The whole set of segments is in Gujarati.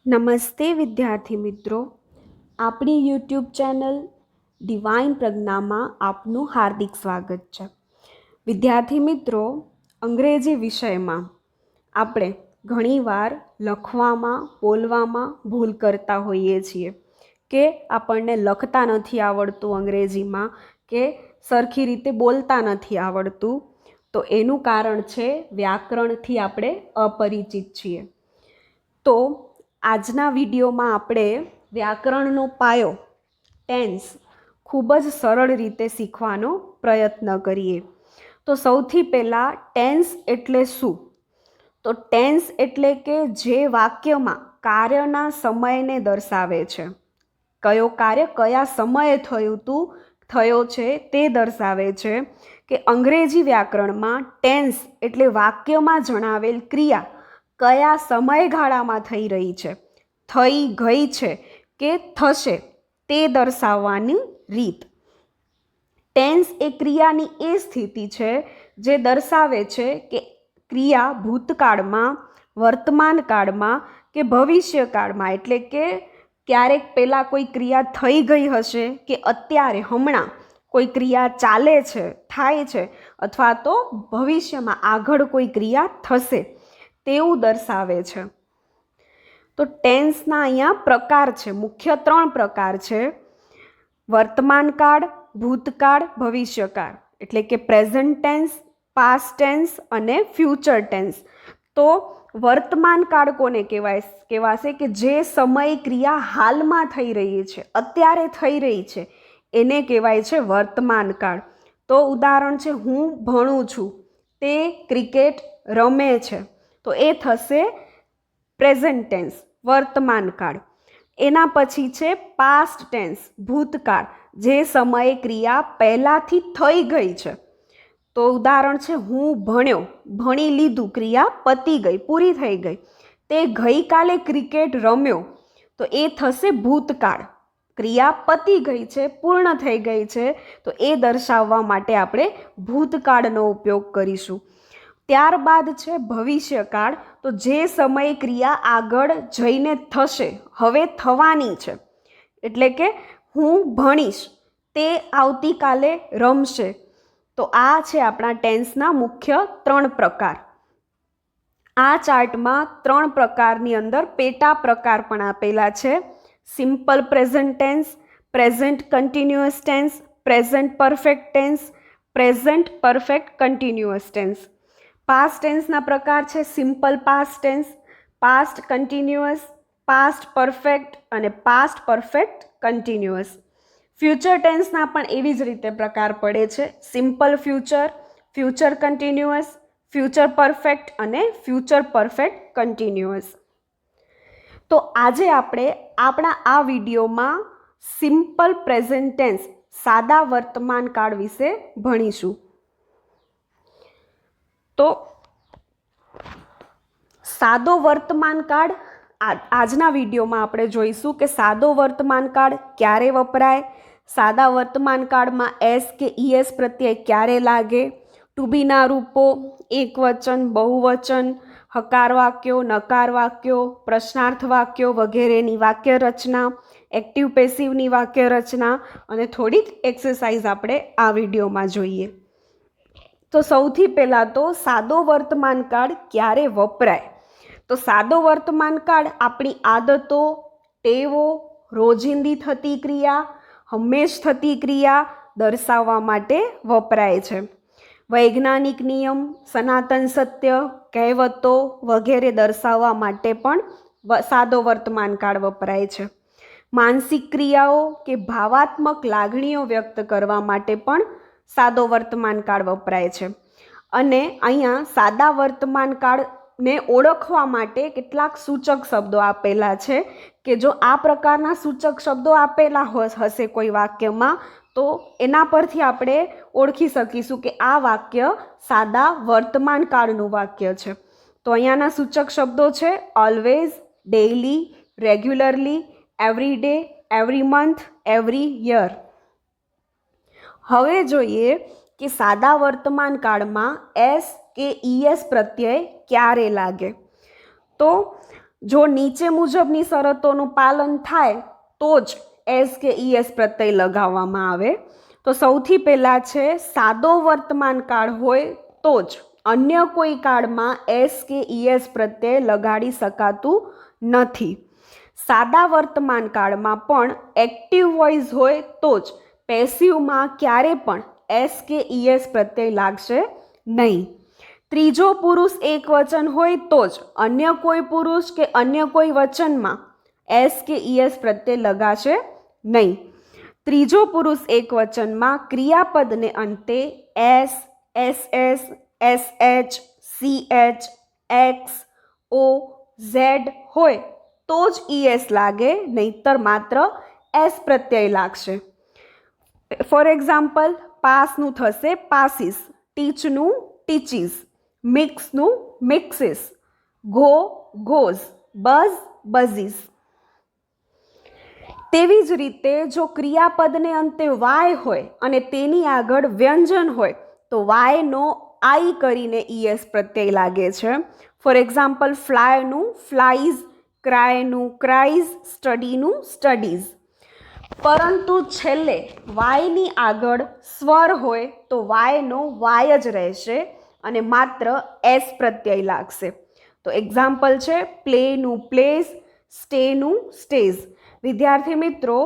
નમસ્તે વિદ્યાર્થી મિત્રો, આપણી યુટ્યુબ ચેનલ ડિવાઇન પ્રજ્ઞામાં આપનું હાર્દિક સ્વાગત છે. વિદ્યાર્થી મિત્રો, અંગ્રેજી વિષયમાં આપણે ઘણીવાર લખવામાં બોલવામાં ભૂલ કરતા હોઈએ છીએ કે આપણને લખતા નથી આવડતું અંગ્રેજીમાં કે સરખી રીતે બોલતા નથી આવડતું. તો એનું કારણ છે વ્યાકરણથી આપણે અપરિચિત છીએ. તો આજના વિડીયોમાં આપણે વ્યાકરણનો પાયો ટેન્સ ખૂબ જ સરળ રીતે શીખવાનો પ્રયત્ન કરીએ. તો સૌથી પહેલાં ટેન્સ એટલે શું? તો ટેન્સ એટલે કે જે વાક્યમાં કાર્યના સમયને દર્શાવે છે. કયો કાર્ય કયા સમયે થયો છે તે દર્શાવે છે. કે અંગ્રેજી વ્યાકરણમાં ટેન્સ એટલે વાક્યમાં જણાવેલ ક્રિયા કયા સમયગાળામાં થઈ રહી છે, થઈ ગઈ છે કે થશે તે દર્શાવવાની રીત. ટેન્સ એ ક્રિયાની એ સ્થિતિ છે જે દર્શાવે છે કે ક્રિયા ભૂતકાળમાં, વર્તમાન કાળમાં કે ભવિષ્યકાળમાં, એટલે કે ક્યારેક પહેલાં કોઈ ક્રિયા થઈ ગઈ હશે કે અત્યારે હમણાં કોઈ ક્રિયા ચાલે છે, થાય છે, અથવા તો ભવિષ્યમાં આગળ કોઈ ક્રિયા થશે તેવું દર્શાવે છે. તો ટેન્સના અહીંયા પ્રકાર છે, મુખ્ય 3 પ્રકાર છે: વર્તમાનકાળ, ભૂતકાળ, ભવિષ્યકાળ, એટલે કે પ્રેઝન્ટ ટેન્સ, પાસ્ટ ટેન્સ અને ફ્યુચર ટેન્સ. તો વર્તમાનકાળ કોને કહેવાશે? કે જે સમય ક્રિયા હાલમાં થઈ રહી છે, અત્યારે થઈ રહી છે, એને કહેવાય છે વર્તમાનકાળ. તો ઉદાહરણ છે, હું ભણું છું, તે ક્રિકેટ રમે છે, તો એ થશે પ્રેઝન્ટ ટેન્સ, વર્તમાનકાળ. એના પછી છે પાસ્ટ ટેન્સ, ભૂતકાળ, જે સમયે ક્રિયા પહેલાંથી થઈ ગઈ છે. તો ઉદાહરણ છે, હું ભણ્યો, ભણી લીધું, ક્રિયા પતી ગઈ, પૂરી થઈ ગઈ. તે ગઈકાલે ક્રિકેટ રમ્યો, તો એ થશે ભૂતકાળ, ક્રિયા પતી ગઈ છે, પૂર્ણ થઈ ગઈ છે. તો એ દર્શાવવા માટે આપણે ભૂતકાળનો ઉપયોગ કરીશું. ત્યારબાદ છે ભવિષ્યકાળ. તો જે સમય ક્રિયા આગળ જઈને થશે, હવે થવાની છે, એટલે કે હું ભણીશ, તે આવતીકાલે રમશે. તો આ છે આપણા ટેન્સના મુખ્ય 3 પ્રકાર. આ ચાર્ટમાં 3 પ્રકારની અંદર પેટા પ્રકાર પણ આપેલા છે: simple present tense, present continuous tense, present perfect tense, present perfect continuous tense. Past ટેન્સના પ્રકાર છે simple past tense, past continuous, past perfect અને પાસ્ટ પરફેક્ટ કન્ટિન્યુઅસ. ફ્યુચર ટેન્સના પણ એવી જ રીતે પ્રકાર પડે છે: simple future, future continuous, future perfect અને ફ્યુચર પરફેક્ટ કન્ટિન્યુઅસ. તો આજે આપણે આપણા આ વિડીયોમાં સિમ્પલ પ્રેઝન્ટ ટેન્સ, સાદા વર્તમાન કાળ વિશે ભણીશું. તો સાદો વર્તમાન કાળ આજના વિડીયોમાં આપણે જોઈશું કે સાદો વર્તમાન કાળ ક્યારે વપરાય, સાદા વર્તમાન કાળમાં એસ કે ઈએસ પ્રત્યય ક્યારે લાગે, ટુ બીના રૂપો, એકવચન, બહુવચન, હકાર વાક્યો, નકાર વાક્યો, પ્રશ્નાર્થ વાક્યો વગેરેની વાક્ય રચના, એક્ટિવ પેસિવની વાક્ય રચના અને થોડીક એક્સરસાઇઝ આપણે આ વિડીયોમાં જોઈએ. તો સૌથી પહેલાં તો સાદો વર્તમાન કાળ ક્યારે વપરાય? તો સાદો વર્તમાન કાળ આપણી આદતો, ટેવો, રોજિંદી થતી ક્રિયા, હંમેશ થતી ક્રિયા દર્શાવવા માટે વપરાય છે. વૈજ્ઞાનિક નિયમ, સનાતન સત્ય, કહેવતો વગેરે દર્શાવવા માટે પણ સાદો વર્તમાન કાળ વપરાય છે. માનસિક ક્રિયાઓ કે ભાવાત્મક લાગણીઓ વ્યક્ત કરવા માટે પણ સાદો વર્તમાન કાળ વપરાય છે. અને અહીંયા સાદા વર્તમાન કાળને ઓળખવા માટે કેટલાક સૂચક શબ્દો આપેલા છે કે જો આ પ્રકારના સૂચક શબ્દો આપેલા હશે કોઈ વાક્યમાં, તો એના પરથી આપણે ઓળખી શકીશું કે આ વાક્ય સાદા વર્તમાન કાળનું વાક્ય છે. તો અહીંયાના સૂચક શબ્દો છે always, daily, regularly, every day, every month, every year. હવે જોઈએ કે સાદા વર્તમાન કાળમાં એસ કે ઈએસ પ્રત્યય ક્યારે લાગે. તો જો નીચે મુજબની શરતોનું પાલન થાય તો જ એસ કે ઈએસ પ્રત્યય લગાવવામાં આવે. તો સૌથી પહેલાં છે સાદો વર્તમાન કાળ હોય તો જ અન્ય કોઈ કાળમાં એસ કે ઈએસ પ્રત્યય લગાડી શકાતું નથી. સાદા વર્તમાન કાળમાં પણ એક્ટિવ વોઇસ હોય તો જ પેસિવમાં ક્યારે પણ એસ કે ઈએસ પ્રત્યય લાગશે નહીં. ત્રીજો પુરુષ એક વચન હોય તો જ અન્ય કોઈ પુરુષ કે અન્ય કોઈ વચનમાં એસ કે ઈએસ પ્રત્યય લગાશે નહીં. ત્રીજો પુરુષ એક વચનમાં ક્રિયાપદને અંતે S, SS, SH, CH, X, O, Z હોય તો જ ઈએસ લાગે, નહીતર માત્ર એસ પ્રત્યય લાગશે. ફોર એક્ઝામ્પલ, પાસનું થશે પાસીસ, ટીચનું ટીચીસ, મિક્સનું mixes, go goes, buzz buzzes. તેવી જ રીતે જો ક્રિયાપદને અંતે વાય હોય અને તેની આગળ વ્યંજન હોય તો વાયનો આઈ કરીને ઈએસ પ્રત્યય લાગે છે. ફોર એક્ઝામ્પલ, ફ્લાયનું ફ્લાઈઝ, ક્રાયનું ક્રાઈઝ, સ્ટડીનું સ્ટડીઝ. પરંતુ છેલ્લે વાયની આગળ સ્વર હોય તો વાયનો વાય જ રહેશે અને માત્ર એસ પ્રત્યય લાગશે. તો એક્ઝામ્પલ છે પ્લેનું પ્લેઝ, સ્ટેનું સ્ટેઝ. વિદ્યાર્થી મિત્રો,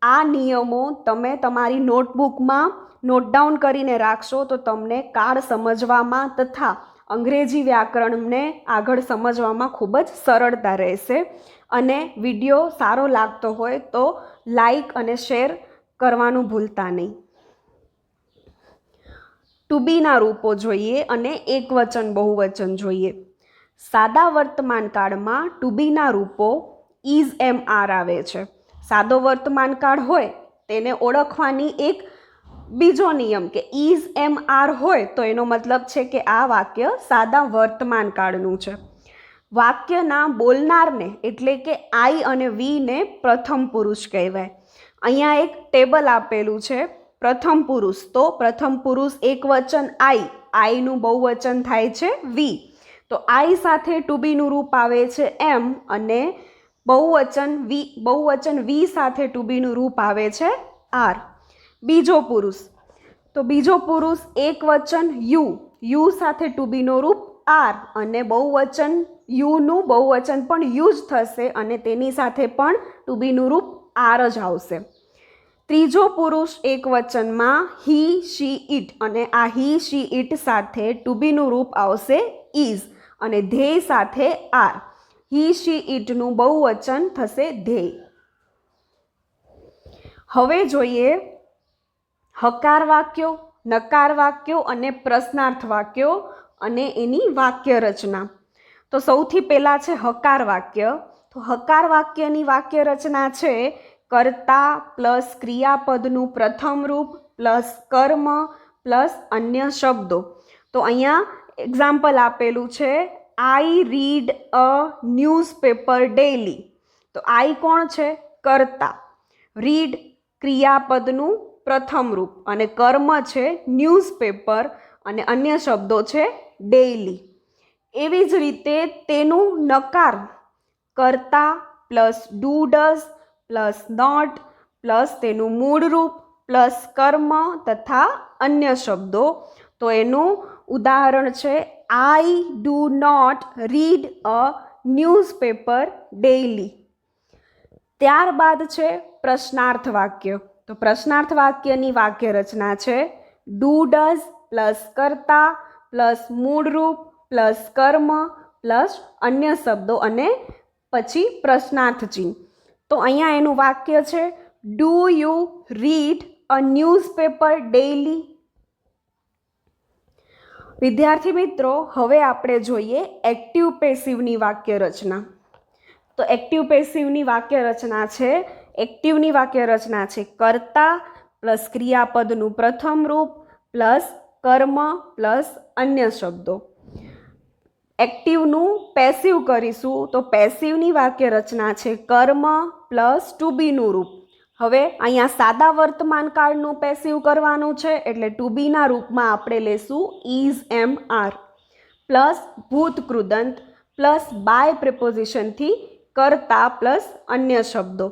આ નિયમો તમે તમારી નોટબુકમાં નોટ ડાઉન કરીને રાખશો તો તમને કાળ સમજવામાં તથા અંગ્રેજી વ્યાકરણને આગળ સમજવામાં ખૂબ જ સરળતા રહેશે. અને વિડીયો સારો લાગતો હોય તો લાઈક અને શેર કરવાનું ભૂલતા નહીં. ટુ બીના રૂપો જોઈએ અને એકવચન બહુવચન જોઈએ. સાદા વર્તમાન કાળમાં ટુ બીના રૂપો ઇઝ એમ આર આવે છે. સાદો વર્તમાન કાળ હોય તેને ઓળખવાની એક બીજો નિયમ કે ઇઝ એમ આર હોય તો એનો મતલબ છે કે આ વાક્ય સાદા વર્તમાન કાળનું છે. વાક્યના બોલનારને એટલે કે આઈ અને વીને પ્રથમ પુરુષ કહેવાય. અહીંયા એક ટેબલ આપેલું છે પ્રથમ પુરુષ, તો પ્રથમ પુરુષ એક વચન આઈ, આઈનું બહુવચન થાય છે વી. તો આઈ સાથે ટુ બીનું રૂપ આવે છે એમ અને બહુવચન વી સાથે ટુ બીનું રૂપ આવે છે આર. બીજો પુરુષ, તો બીજો પુરુષ એક વચન યુ, યુ સાથે ટુ બીનો રૂપ આર અને બહુવચન યુનું બહુવચન પણ યુ જ થશે અને તેની સાથે પણ ટુ બીનું રૂપ આર જ આવશે. ત્રીજો પુરુષ એક વચનમાં હી, શી, ઇટ અને આ હી, શી, ઇટ સાથે ટુ બીનું રૂપ આવશે ઇઝ અને ધ્યેય સાથે આર. હી, શી, ઇટનું બહુવચન થશે ધ્યેય. હવે જોઈએ હકાર વાક્યો, નકાર વાક્યો અને પ્રશ્નાર્થ વાક્યો અને એની વાક્ય રચના. તો સૌથી પહેલાં છે હકાર વાક્ય. તો હકાર વાક્યની વાક્ય રચના છે કર્તા પ્લસ ક્રિયાપદનું પ્રથમ રૂપ પ્લસ કર્મ પ્લસ અન્ય શબ્દો. તો અહીંયા એક્ઝામ્પલ આપેલું છે આઈ રીડ અ ન્યૂઝપેપર ડેઇલી. તો આઈ કોણ છે? કર્તા. રીડ ક્રિયાપદનું પ્રથમ રૂપ અને કર્મ છે ન્યૂઝપેપર અને અન્ય શબ્દો છે ડેઇલી. એવી જ રીતે તેનું નકાર કર્તા plus do does plus not plus તેનું મૂળ રૂપ પ્લસ કર્મ તથા અન્ય શબ્દો. તો એનું ઉદાહરણ છે I do not read a newspaper daily. ત્યારબાદ છે પ્રશ્નાર્થ વાક્ય. તો પ્રશ્નાર્થ વાક્યની વાક્ય રચના છે ડુ ડઝ પ્લસ કર્તા પ્લસ મૂળ રૂપ પ્લસ કર્મ પ્લસ અન્ય શબ્દો અને પછી પ્રશ્નાર્થ ચિહ્ન. તો અહીંયા એનું વાક્ય છે do you read a newspaper daily. વિદ્યાર્થી મિત્રો, હવે આપણે જોઈએ એક્ટિવ પેસિવની વાક્ય રચના. તો એક્ટિવ પેસિવની વાક્ય રચના છે એક્ટિવની વાક્ય રચના છે કર્તા પ્લસ ક્રિયાપદનું પ્રથમ રૂપ પ્લસ કર્મ પ્લસ અન્ય શબ્દો. એક્ટિવનું પેસિવ કરીશું તો પેસિવની વાક્ય રચના છે કર્મ પ્લસ ટુ બીનું રૂપ. હવે અહીંયા સાદા વર્તમાન કાળનું પેસિવ કરવાનું છે એટલે ટુ બીના રૂપમાં આપણે લેશું ઇઝ એમ આર પ્લસ ભૂત કૃદંત પ્લસ બાય પ્રિપોઝિશનથી કરતા પ્લસ અન્ય શબ્દો.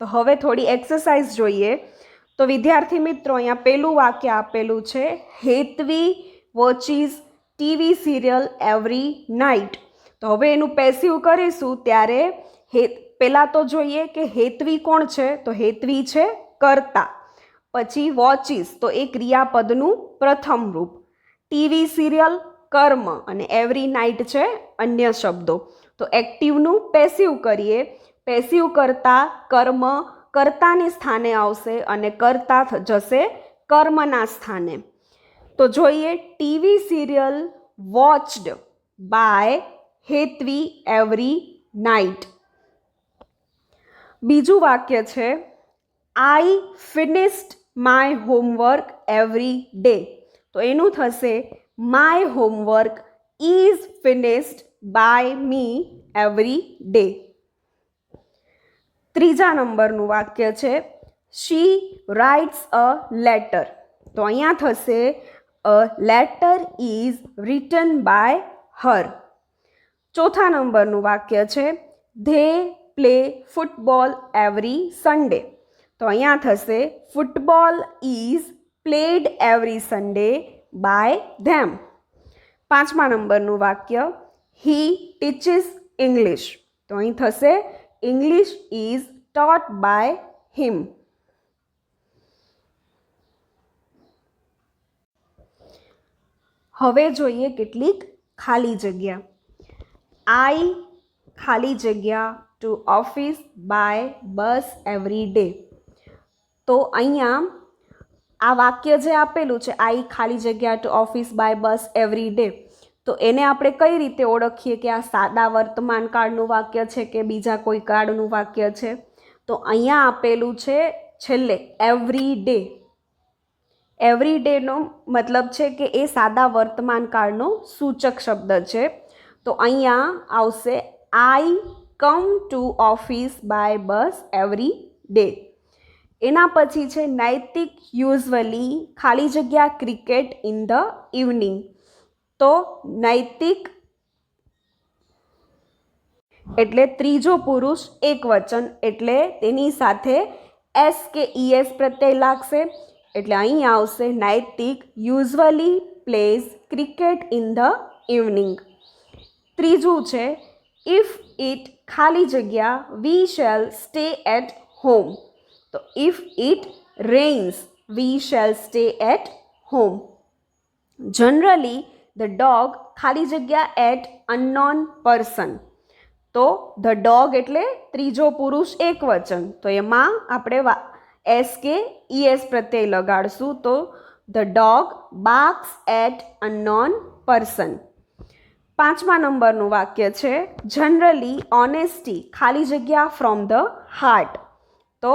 તો હવે થોડી એક્સરસાઇઝ જોઈએ. તો વિદ્યાર્થી મિત્રો, અહીંયા પહેલું વાક્ય આપેલું છે, Hetvi watches TV serial every night. તો હવે એનું પેસિવ કરીશું ત્યારે પહેલાં તો જોઈએ કે હેતવી કોણ છે. તો હેતવી છે કર્તા. પછી વોચિસ તો એ ક્રિયાપદનું પ્રથમ રૂપ. ટીવી સિરિયલ કર્મ અને એવરી નાઇટ છે અન્ય શબ્દો. તો એક્ટિવનું પેસિવ કરીએ. પેસિવ કરતા કર્મ કર્તાની સ્થાને આવશે અને કર્તા જશે કર્મના સ્થાને. તો જોઈએ, TV serial watched by Hetvi every night. બીજું વાક્ય છે, I finished my homework every day. તો એનું થશે, my homework is finished by me every day. ત્રીજા નંબરનું વાક્ય છે, શી રાઇટ્સ અ લેટર. તો અહીંયા થશે, a letter is written by her. ચોથા નંબરનું વાક્ય છે, they play football every Sunday. તો અહીંયા થશે, football is played every Sunday by them. પાંચમા નંબરનું વાક્ય, હી ટીચિસ ઇંગ્લિશ. તો અહીં થશે, English is taught by him. હવે જોઈએ કેટલીક ખાલી જગ્યા. આઈ ખાલી જગ્યા to office by bus every day. તો અહીંયા આ વાક્ય જે આપેલું છે, આઈ ખાલી જગ્યા to office by bus every day, તો એને આપણે કઈ રીતે ઓળખીએ કે આ સાદા વર્તમાન કાળનું વાક્ય છે કે બીજા કોઈ કાળનું વાક્ય છે. તો અહીંયા આપેલું છે છેલ્લે એવરી ડે. એવરી ડેનો મતલબ છે કે એ સાદા વર્તમાન કાળનો સૂચક શબ્દ છે. તો અહીંયા આવશે, I come to office by bus every day. એના પછી છે નૈતિક યુઝવલી ખાલી જગ્યા ક્રિકેટ ઇન ધ ઇવનિંગ. તો નૈતિક એટલે ત્રીજો પુરુષ એકવચન, એટલે તેની સાથે એસ કે ઈએસ પ્રત્યય લાગશે. એટલે અહીં આવશે, Naitik usually plays cricket in the evening. ત્રીજું છે, ઇફ ઇટ ખાલી જગ્યા we shall stay at home. તો if it rains we shall stay at home. Generally the dog ખાલી જગ્યા એટ અનનોન પર્સન. તો ધ ડોગ એટલે ત્રીજો પુરુષ એકવચન, તો એમાં આપણે એસ કે ઈએસ પ્રત્યય લગાડશું. તો the dog barks at unknown person. પાંચમા નંબરનું વાક્ય છે, જનરલી ઓનેસ્ટી ખાલી જગ્યા ફ્રોમ ધ હાર્ટ. તો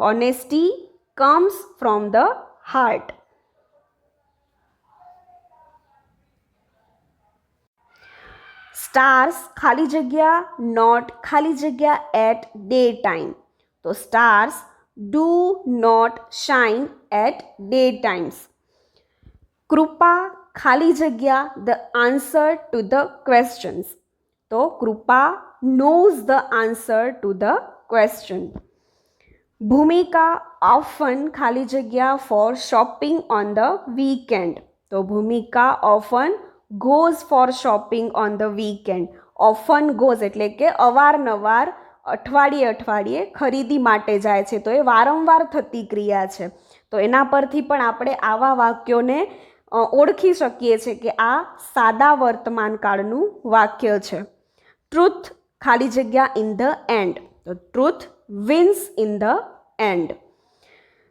honesty comes from the heart. Stars ખાલી જગ્યા નોટ ખાલી જગ્યા એટ ડે ટાઈમ. તો stars do not shine at day times. Krupa ખાલી જગ્યા the answer to the questions. તો Krupa knows the answer to the question. Bhumika often ખાલી જગ્યા for shopping on the weekend. તો ભૂમિકા often goes four shopping on the weekend. Often goes એટલે કે અવારનવાર, અઠવાડિયે ખરીદી માટે જાય છે. તો એ વારંવાર થતી ક્રિયા છે. તો એના પરથી પણ આપણે આવા વાક્યોને ઓળખી શકીએ છીએ કે આ સાદા વર્તમાન કાળનું વાક્ય છે. ટ્રુથ ખાલી જગ્યા ઇન ધ એન્ડ. તો truth wins in the end.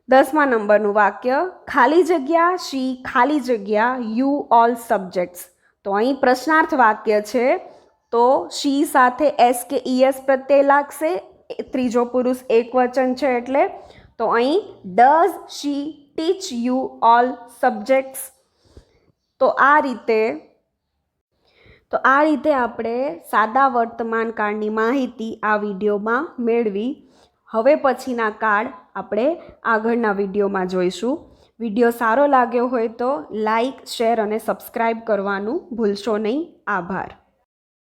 10મા નંબરનું વાક્ય, ખાલી જગ્યા શી ખાલી જગ્યા યુ ઓલ સબ્જેક્ટ્સ. તો અહીં પ્રશ્નાર્થ વાક્ય છે. તો શી સાથે એસ કે ઈએસ પ્રત્યય લાગશે, ત્રીજો પુરુષ એકવચન છે એટલે. તો અહીં does she teach you all subjects. તો આ રીતે આપણે સાદા વર્તમાન કાળની માહિતી આ વિડીયોમાં મેળવી. હવે પછીના કાળ આપણે આગળના વિડીયોમાં જોઈશું. વિડીયો સારો લાગ્યો હોય તો લાઈક, શેર અને સબસ્ક્રાઈબ કરવાનું ભૂલશો નહીં. આભાર.